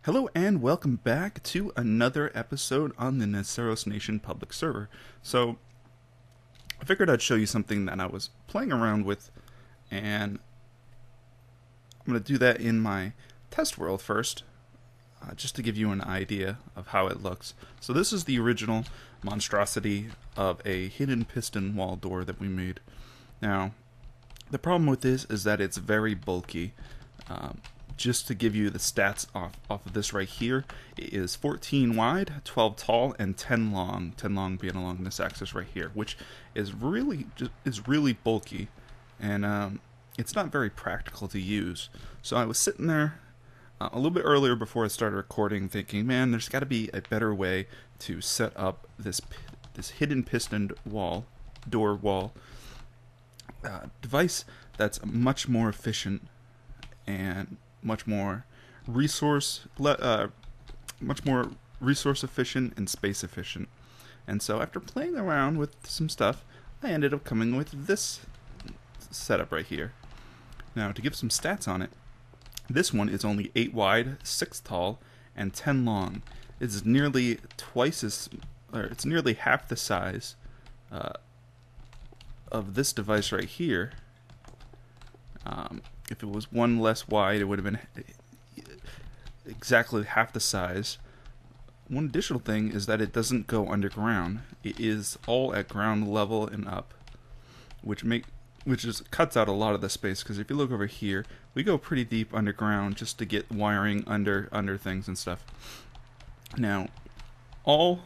Hello and welcome back to another episode on the Neceros Nation public server. So, I figured I'd show you something that I was playing around with, and I'm going to do that in my test world first, just to give you an idea of how it looks. So this is the original monstrosity of a hidden piston wall door that we made. Now, the problem with this is that it's very bulky. Just to give you the stats off of this right here, it is 14 wide, 12 tall, and 10 long. 10 long being along this axis right here, which is really bulky, and it's not very practical to use. So I was sitting there a little bit earlier before I started recording, thinking, man, there's got to be a better way to set up this hidden piston door wall device that's much more efficient and much more resource efficient and space efficient. And so after playing around with some stuff, I ended up coming with this setup right here. Now, to give some stats on it, this one is only 8 wide, 6 tall, and 10 long. It's nearly it's nearly half the size of this device right here. If it was one less wide, it would have been exactly half the size. One additional thing is that it doesn't go underground. It is all at ground level and up, which cuts out a lot of the space, because if you look over here, we go pretty deep underground just to get wiring under things and stuff. Now, all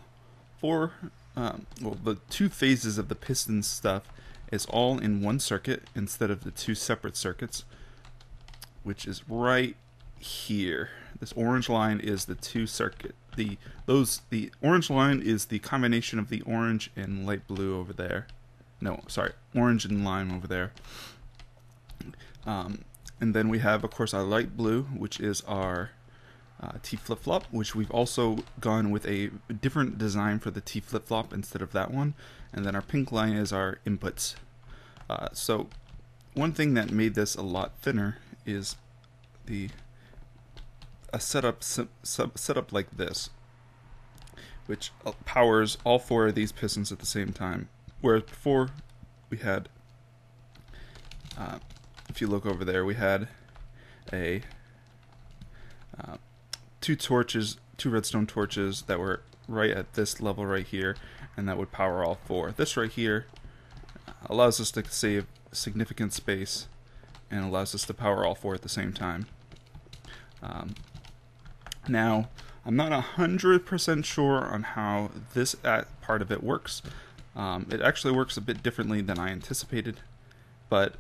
four, the 2 phases of the piston stuff is all in one circuit instead of the 2 separate circuits, which is right here. This orange line is the 2 circuit. The orange line is the combination of the orange and light blue over there. No, sorry, orange and lime over there. And then we have, of course, our light blue, which is our T flip-flop, which we've also gone with a different design for the T flip-flop instead of that one. And then our pink line is our inputs. So one thing that made this a lot thinner is a setup like this, which powers all 4 of these pistons at the same time. Whereas before we had, if you look over there, we had a 2 redstone torches that were right at this level right here, and that would power all 4. This right here allows us to save significant space and allows us to power all 4 at the same time. Now, I'm not 100% sure on how this part of it works. It actually works a bit differently than I anticipated, but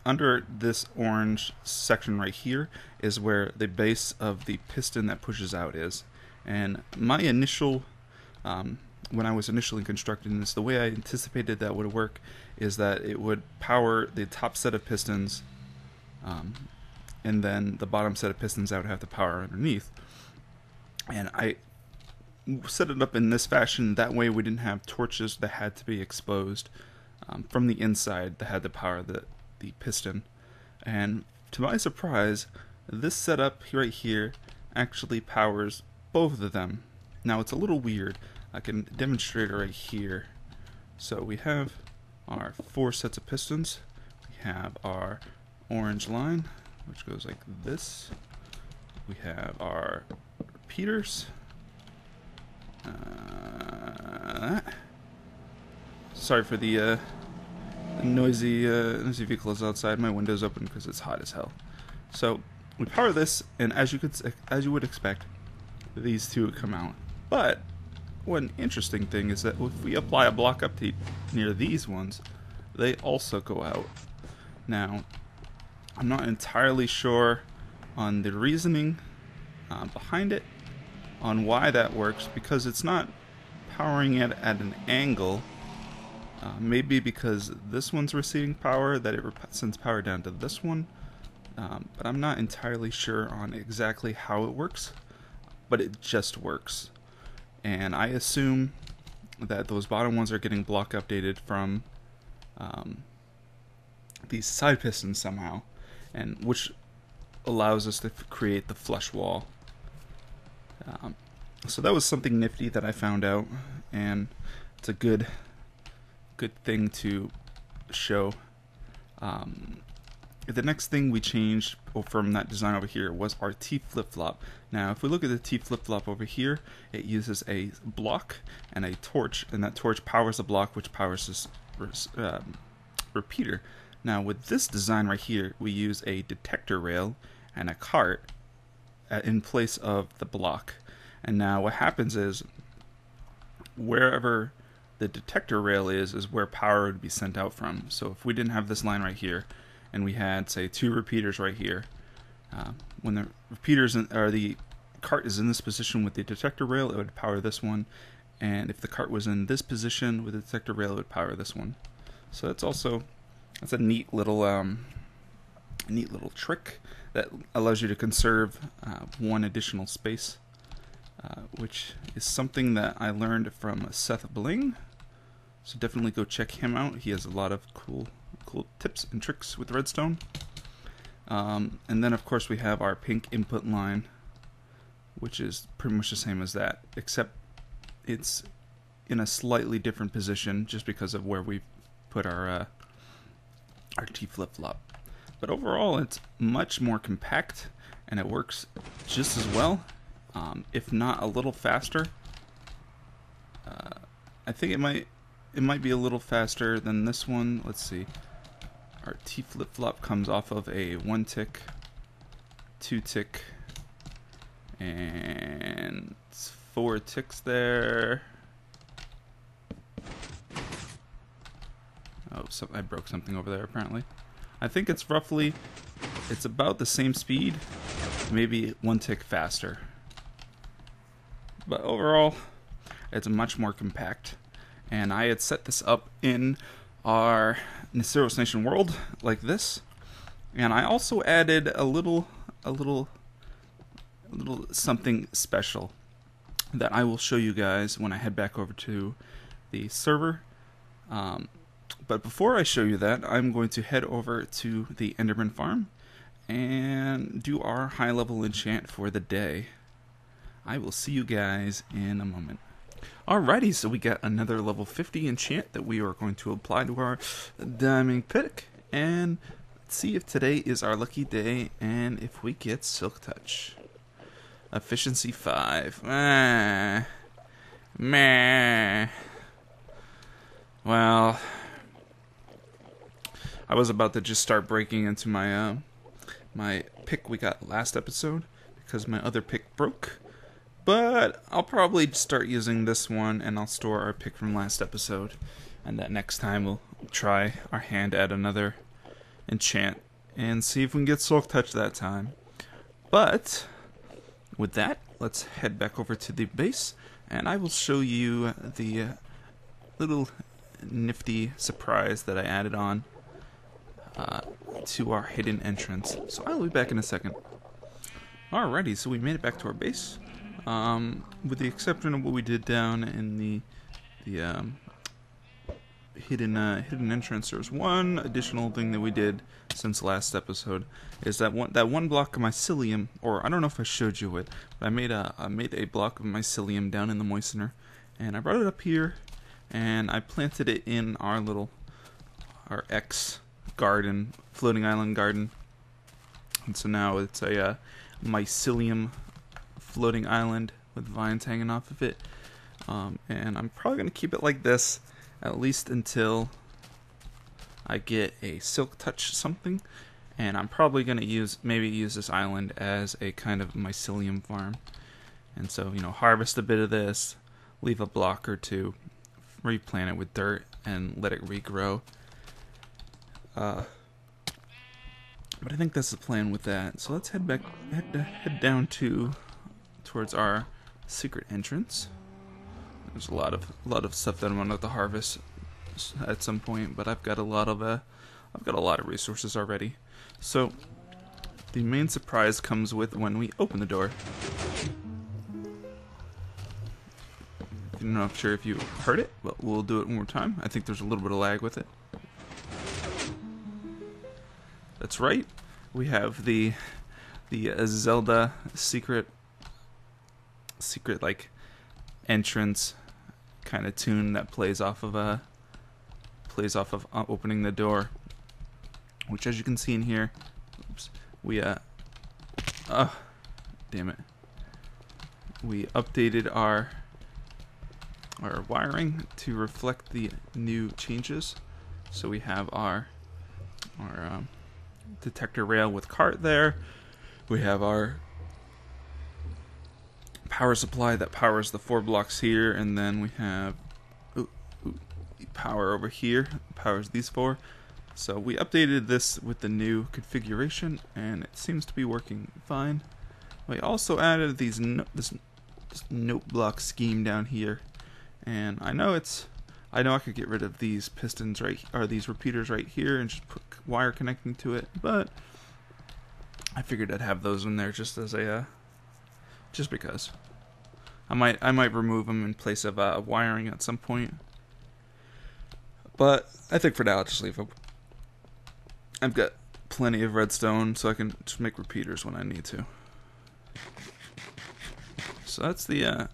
under this orange section right here is where the base of the piston that pushes out is. And my initial, when I was initially constructing this, the way I anticipated that would work is that it would power the top set of pistons, and then the bottom set of pistons I would have to power underneath. And I set it up in this fashion, that way we didn't have torches that had to be exposed from the inside that had to power the piston. And to my surprise, this setup right here actually powers both of them. Now, it's a little weird. I can demonstrate it right here. So we have our 4 sets of pistons. We have our orange line, which goes like this. We have our repeaters. Sorry for the noisy vehicles outside. My window's open because it's hot as hell. So we power this, and as you would expect, these 2 would come out. But one interesting thing is that if we apply a block update near these ones, they also go out. Now, I'm not entirely sure on the reasoning behind it, on why that works, because it's not powering it at an angle. Maybe because this one's receiving power, that it sends power down to this one. But I'm not entirely sure on exactly how it works, but it just works. And I assume that those bottom ones are getting block updated from these side pistons somehow, and which allows us to create the flush wall. So that was something nifty that I found out, and it's a good thing to show. The next thing we changed from that design over here was our T flip-flop. Now, if we look at the T flip-flop over here, it uses a block and a torch, and that torch powers a block, which powers this repeater. Now, with this design right here, we use a detector rail and a cart in place of the block. And now what happens is, wherever the detector rail is where power would be sent out from. So if we didn't have this line right here, and we had, say, 2 repeaters right here, when the repeaters or the cart is in this position with the detector rail, it would power this one, and if the cart was in this position with the detector rail, it would power this one. So that's a neat little trick that allows you to conserve one additional space, which is something that I learned from Seth Bling. So definitely go check him out. He has a lot of cool tips and tricks with redstone. And then of course we have our pink input line, which is pretty much the same as that, except it's in a slightly different position just because of where we put our T flip-flop. But overall, it's much more compact, and it works just as well, if not a little faster. I think it might be a little faster than this one. Let's see. Our T flip-flop comes off of a 1 tick, 2 tick, and 4 ticks there. Oh, so I broke something over there apparently. I think it's about the same speed, maybe 1 tick faster. But overall, it's much more compact. And I had set this up in our Neceros Nation world like this, and I also added a little something special that I will show you guys when I head back over to the server. But before I show you that, I'm going to head over to the Enderman farm and do our high-level enchant for the day. I will see you guys in a moment. Alrighty, so we got another level 50 enchant that we are going to apply to our diamond pick, and let's see if today is our lucky day and if we get silktouch. Efficiency 5. Meh. Well, I was about to just start breaking into my my pick we got last episode because my other pick broke. But I'll probably start using this one, and I'll store our pick from last episode. And that next time we'll try our hand at another enchant and see if we can get silktouch that time. But with that, let's head back over to the base, and I will show you the little nifty surprise that I added on to our hidden entrance. So I'll be back in a second. Alrighty, so we made it back to our base. With the exception of what we did down in the hidden entrance, there's one additional thing that we did since last episode. Is that one block of mycelium, or I don't know if I showed you it, but I made a block of mycelium down in the moistener, and I brought it up here, and I planted it in our X garden, floating island garden, and so now it's a mycelium floating island with vines hanging off of it, and I'm probably going to keep it like this at least until I get a silktouch something, and I'm probably going to use this island as a kind of mycelium farm. And so, harvest a bit of this, leave a block or two, replant it with dirt, and let it regrow. But I think that's the plan with that. So let's head down towards our secret entrance. There's a lot of stuff that I'm gonna have to harvest at some point, but I've got a lot of resources already. So the main surprise comes with when we open the door. I'm not sure if you heard it, but we'll do it one more time. I think there's a little bit of lag with it. That's right. We have the Zelda secret secret like entrance kind of tune that plays off of opening the door, which, as you can see in here, oops, we damn it, we updated our wiring to reflect the new changes. So we have our detector rail with cart there. We have our power supply that powers the 4 blocks here, and then we have power over here, powers these 4. So we updated this with the new configuration, and it seems to be working fine. We also added this note block scheme down here, and I know I could get rid of these pistons these repeaters right here and just put wire connecting to it, but I figured I'd have those in there just as a just because. I might remove them in place of wiring at some point, but I think for now I'll just leave them. I've got plenty of redstone, so I can just make repeaters when I need to. So that's the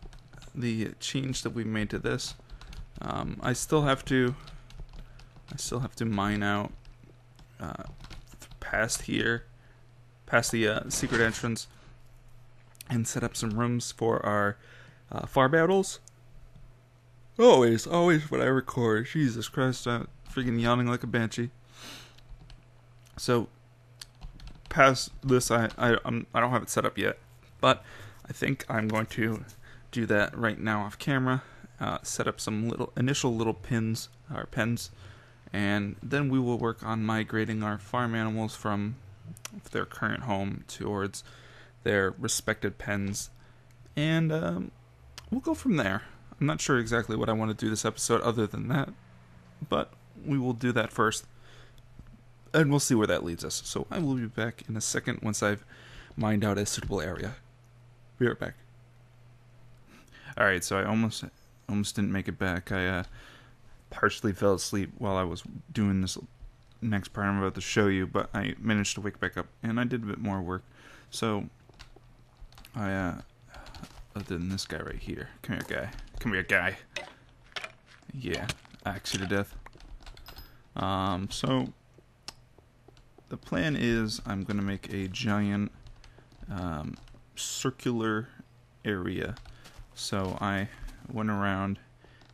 change that we made to this. I still have to mine out past here, past the secret entrance, and set up some rooms for our farm battles. Always when I record, Jesus Christ, I'm freaking yawning like a banshee. So past this, I don't have it set up yet, but I think I'm going to do that right now off camera. Set up some initial little pens, and then we will work on migrating our farm animals from their current home towards their respected pens, and we'll go from there. I'm not sure exactly what I want to do this episode other than that, but we will do that first, and we'll see where that leads us. So I will be back in a second once I've mined out a suitable area. Be right back. Alright, so I almost didn't make it back. I partially fell asleep while I was doing this next part I'm about to show you, but I managed to wake back up, and I did a bit more work. So other than this guy right here. Come here, guy. Yeah, axe you to death. So the plan is I'm gonna make a giant circular area. So I went around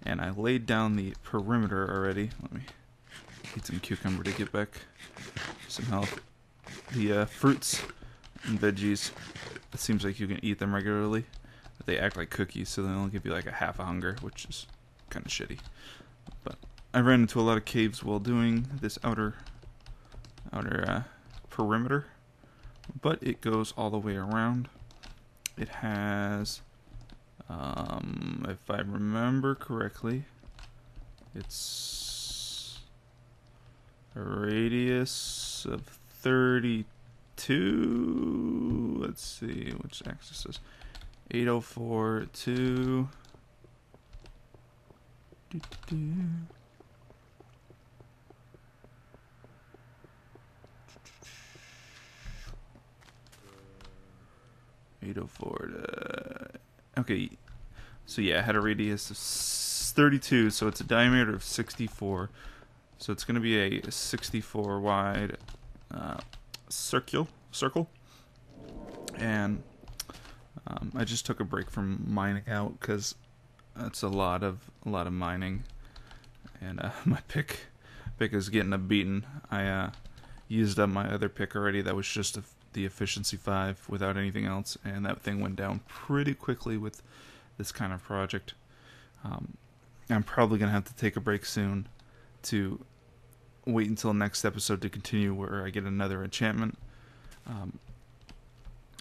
and I laid down the perimeter already. Let me eat some cucumber to get back some health. The fruits and veggies, it seems like you can eat them regularly, but they act like cookies, so they only give you like a half a hunger, which is kind of shitty. But I ran into a lot of caves while doing this outer perimeter, but it goes all the way around. It has, if I remember correctly, it's a radius of 32. Let's see which axis is 804 to 804 to, okay, so yeah, I had a radius of 32, so it's a diameter of 64, so it's going to be a 64 wide circle, and I just took a break from mining out because it's a lot of mining, and my pick is getting a beating. I used up my other pick already. That was just the efficiency 5 without anything else, and that thing went down pretty quickly with this kind of project. I'm probably gonna have to take a break soon to wait until next episode to continue where I get another enchantment,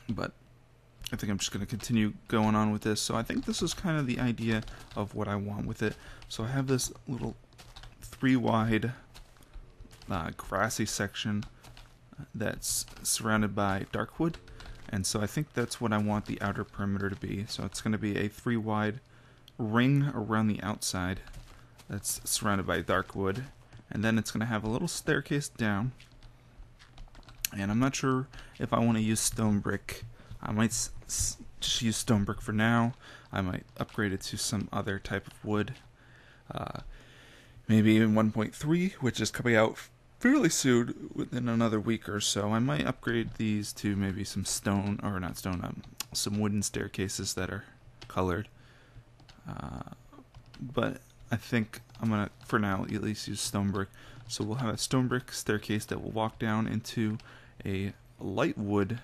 but I think I'm just going to continue going on with this. So I think this is kind of the idea of what I want with it. So I have this little 3 wide grassy section that's surrounded by dark wood, and so I think that's what I want the outer perimeter to be. So it's going to be a 3 wide ring around the outside that's surrounded by dark wood, and then it's going to have a little staircase down, and I'm not sure if I want to use stone brick. I might just use stone brick for now. I might upgrade it to some other type of wood. Maybe even 1.3, which is coming out fairly soon, within another week or so. I might upgrade these to maybe some stone, or not stone, some wooden staircases that are colored. But I think I'm going to, for now, at least use stone brick. So we'll have a stone brick staircase that will walk down into a light wood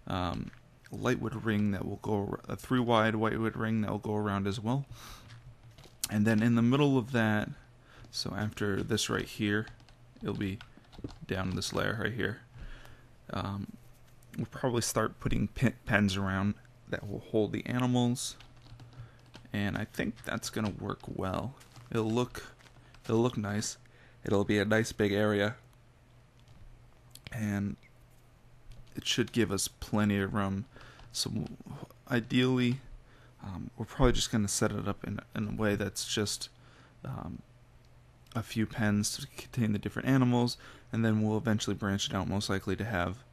ring that will go, a 3-wide white wood ring that will go around as well. And then in the middle of that, so after this right here, it'll be down this layer right here. We'll probably start putting pens around that will hold the animals, and I think that's gonna work well. It'll look nice. It'll be a nice big area, and it should give us plenty of room. So ideally, we're probably just going to set it up in a way that's just a few pens to contain the different animals, and then we'll eventually branch it out, most likely to have,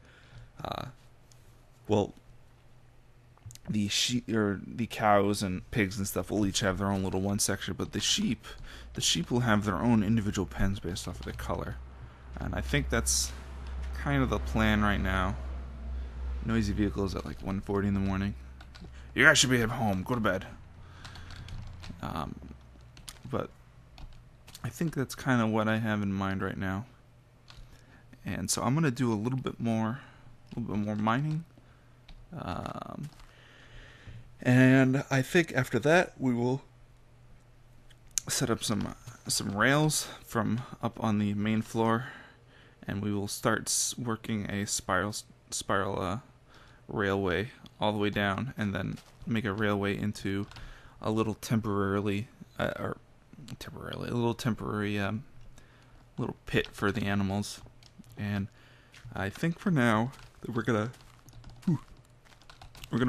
the sheep or the cows and pigs and stuff will each have their own little one section, but the sheep will have their own individual pens based off of the color, and I think that's kind of the plan right now. Noisy vehicles at like 1:40 in the morning. You guys should be at home. Go to bed. But I think that's kind of what I have in mind right now. And so I'm gonna do a little bit more mining. And I think after that we will set up some rails from up on the main floor, and we will start working a spiral railway all the way down, and then make a railway into a little temporary little pit for the animals. And I think for now that we're gonna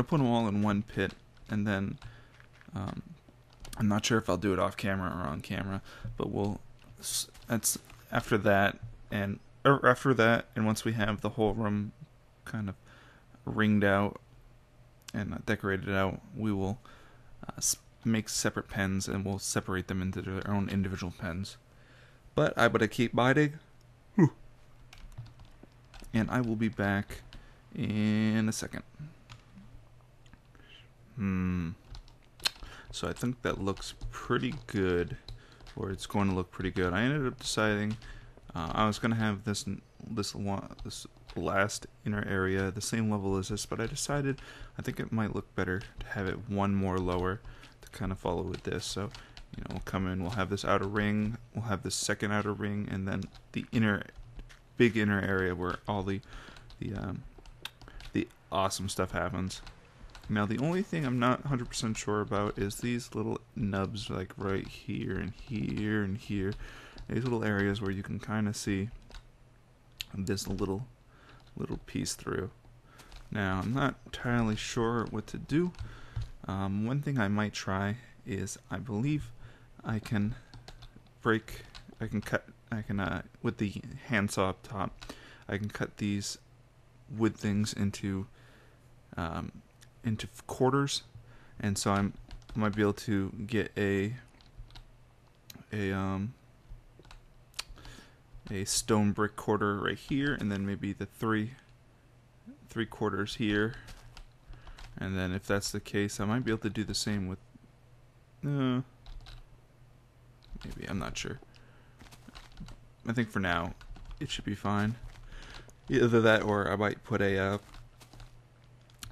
put them all in one pit, and then I'm not sure if I'll do it off camera or on camera, but that's after that, and once we have the whole room kind of ringed out and decorated out, we will make separate pens, and we'll separate them into their own individual pens. But I better keep biting, and I will be back in a second. So I think that looks pretty good, or it's going to look pretty good. I ended up deciding I was going to have this last inner area the same level as this, but I decided I think it might look better to have it one more lower to kind of follow with this. So, we'll come in, we'll have this outer ring, we'll have this second outer ring, and then the big inner area where all the awesome stuff happens. Now, the only thing I'm not 100% sure about is these little nubs, like right here and here and here. These little areas where you can kind of see this little piece through. Now, I'm not entirely sure what to do. One thing I might try is, I believe I can cut with the handsaw up top, I can cut these wood things into quarters, and so I might be able to get a stone brick quarter right here, and then maybe the three quarters here, and then if that's the case, I might be able to do the same with maybe, I'm not sure. I think for now it should be fine. Either that, or I might put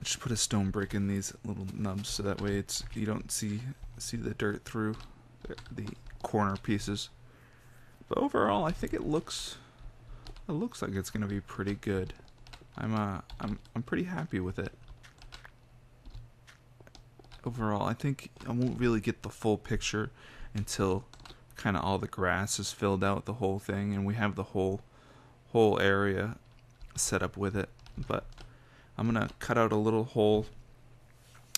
just put a stone brick in these little nubs, so that way you don't see the dirt through the corner pieces. But overall, I think it looks like it's gonna be pretty good. I'm pretty happy with it. Overall, I think I won't really get the full picture until kind of all the grass is filled out, the whole thing, and we have the whole area set up with it. But I'm gonna cut out a little hole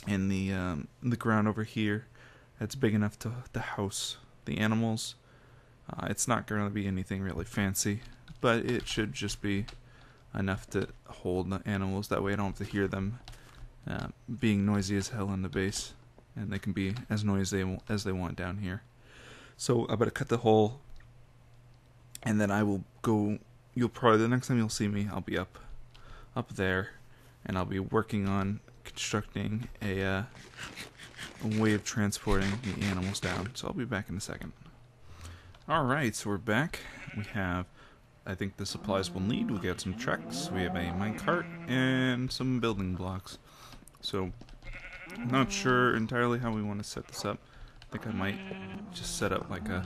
in the ground over here that's big enough to house the animals. It's not going to be anything really fancy, but it should just be enough to hold the animals. That way I don't have to hear them being noisy as hell on the base, and they can be as noisy as they want down here. So I'm gonna cut the hole, and then I will go. You'll probably, the next time you'll see me, I'll be up there, and I'll be working on constructing a way of transporting the animals down. So I'll be back in a second. Alright, so we're back. We have, I think, the supplies we'll need. We got some trucks, we have a minecart, and some building blocks. So, I'm not sure entirely how we want to set this up. I think I might just set up like a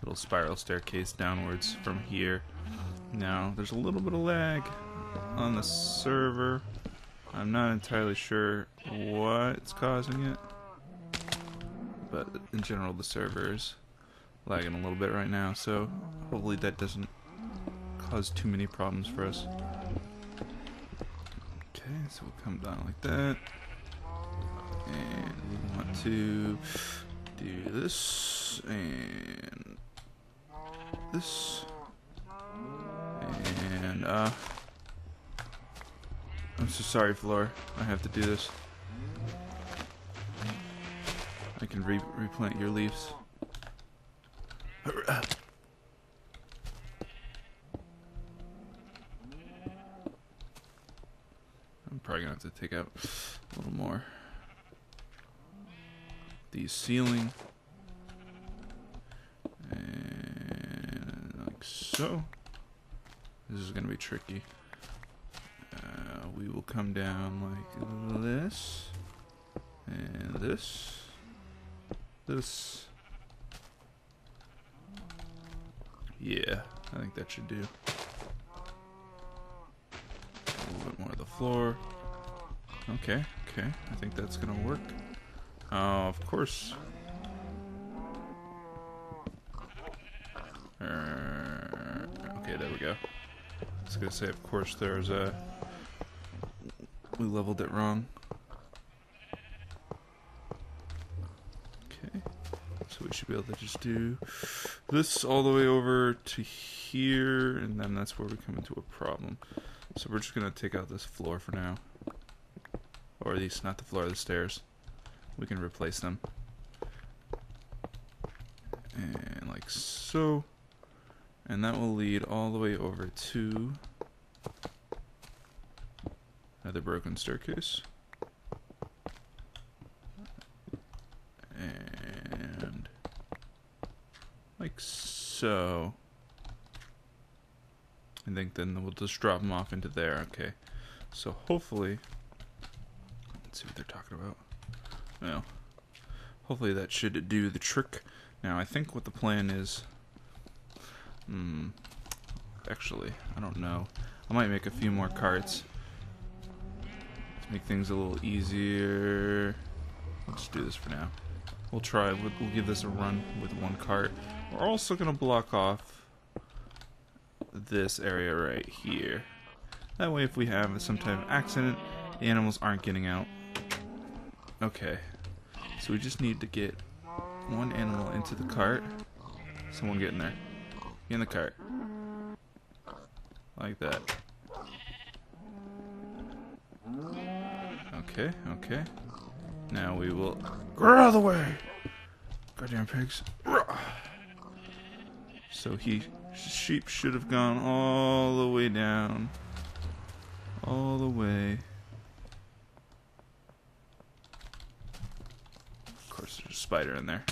little spiral staircase downwards from here. Now, there's a little bit of lag on the server. I'm not entirely sure what's causing it, but in general the server is lagging a little bit right now, so hopefully that doesn't cause too many problems for us. Okay, so we'll come down like that, and we want to do this and this, and I'm so sorry, Floor. I have to do this. I can replant your leaves. I'm probably gonna have to take out a little more. The ceiling. And like so. This is gonna be tricky. We will come down like this, and this, yeah, I think that should do. A little bit more of the floor. Okay, I think that's gonna work. Of course. Okay, there we go. I was gonna say, of course, there's a. We leveled it wrong. Okay, so we should be able to just do this all the way over to here, and then that's where we come into a problem. So we're just gonna take out this floor for now, or at least not the floor, the stairs. We can replace them, and like so, and that will lead all the way over to another broken staircase. And like so. I think then we'll just drop them off into there. Okay. So hopefully, let's see what they're talking about. Well, hopefully that should do the trick. Now I think what the plan is, actually, I don't know. I might make a few more carts. Make things a little easier. Let's do this for now. We'll try. We'll give this a run with one cart. We're also gonna block off this area right here. That way, if we have some type of accident, the animals aren't getting out. Okay. So we just need to get one animal into the cart. Someone get in there. Get in the cart. Like that. Okay. Now we will get out of the way. Goddamn pigs. So sheep should have gone all the way down. All the way. Of course there's a spider in there.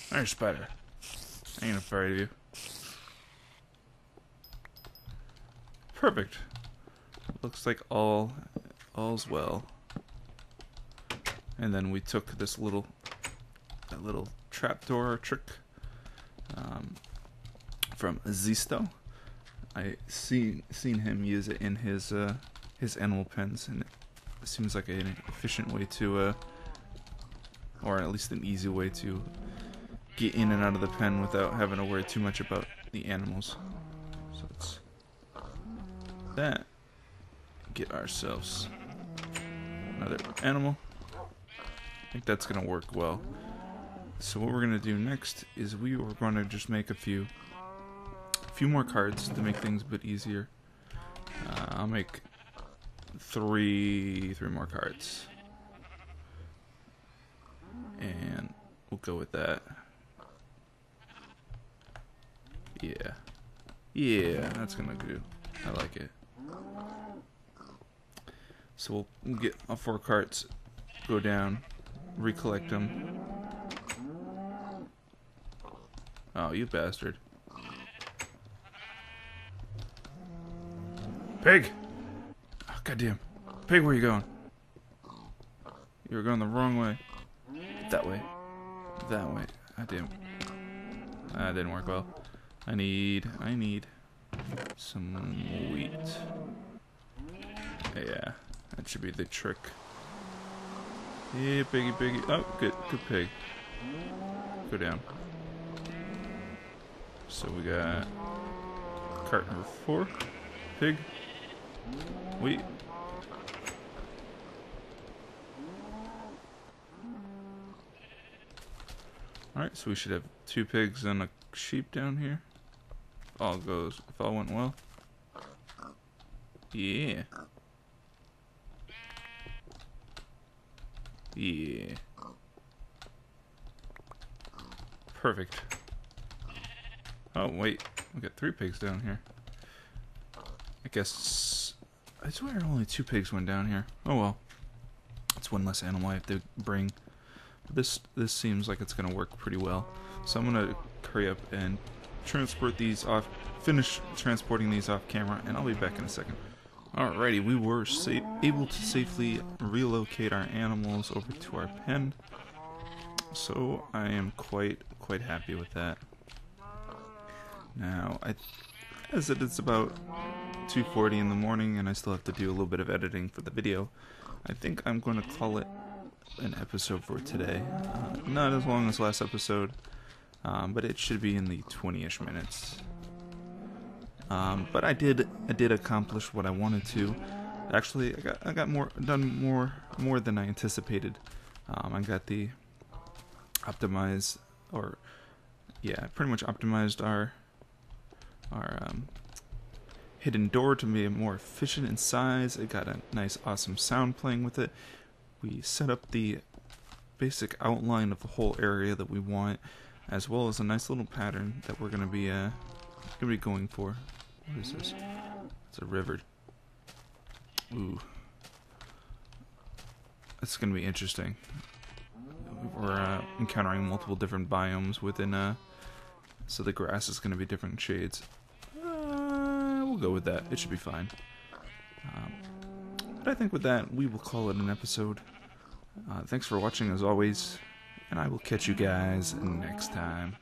There's a spider. I ain't afraid of you. Perfect. Looks like all's well. And then we took this little trapdoor trick from Zisto. I seen him use it in his animal pens, and it seems like an efficient way to, or at least an easy way to get in and out of the pen without having to worry too much about the animals. So let's that. Get ourselves another animal. I think that's gonna work well. So what we're gonna do next is we are going to just make a few more cards to make things a bit easier. I'll make three more cards. And we'll go with that. Yeah. Yeah, that's gonna do. I like it. So we'll get all 4 cards, go down, recollect them. Oh, you bastard. Pig! Oh, goddamn. Pig, where you going? You were going the wrong way. That way. That way. That didn't work well. I need some wheat. Yeah, that should be the trick. Yeah, piggy. Oh, good pig. Go down. So we got cart number 4. Pig. Wheat. Alright, so we should have 2 pigs and a sheep down here. If all went well. Yeah. Yeah. Perfect. Oh, wait. We got 3 pigs down here. I guess... I swear only 2 pigs went down here. Oh well. It's one less animal I have to bring. This seems like it's going to work pretty well. So I'm going to hurry up and transport these off, finish transporting these off camera, and I'll be back in a second. Alrighty, we were able to safely relocate our animals over to our pen. So I am quite happy with that. Now, as it is about 2:40 in the morning and I still have to do a little bit of editing for the video, I think I'm going to call it an episode for today. Not as long as last episode, but it should be in the 20-ish minutes. But I did accomplish what I wanted to. Actually, I got done more than I anticipated. I got the optimize, or yeah, pretty much optimized our hidden door to be more efficient in size. It got a nice, awesome sound playing with it. We set up the basic outline of the whole area that we want, as well as a nice little pattern that we're gonna be going for. What is this? It's a river. Ooh, it's gonna be interesting. We're encountering multiple different biomes within so the grass is gonna be different shades. We'll go with that. It should be fine. But I think with that, we will call it an episode. Thanks for watching as always, and I will catch you guys next time.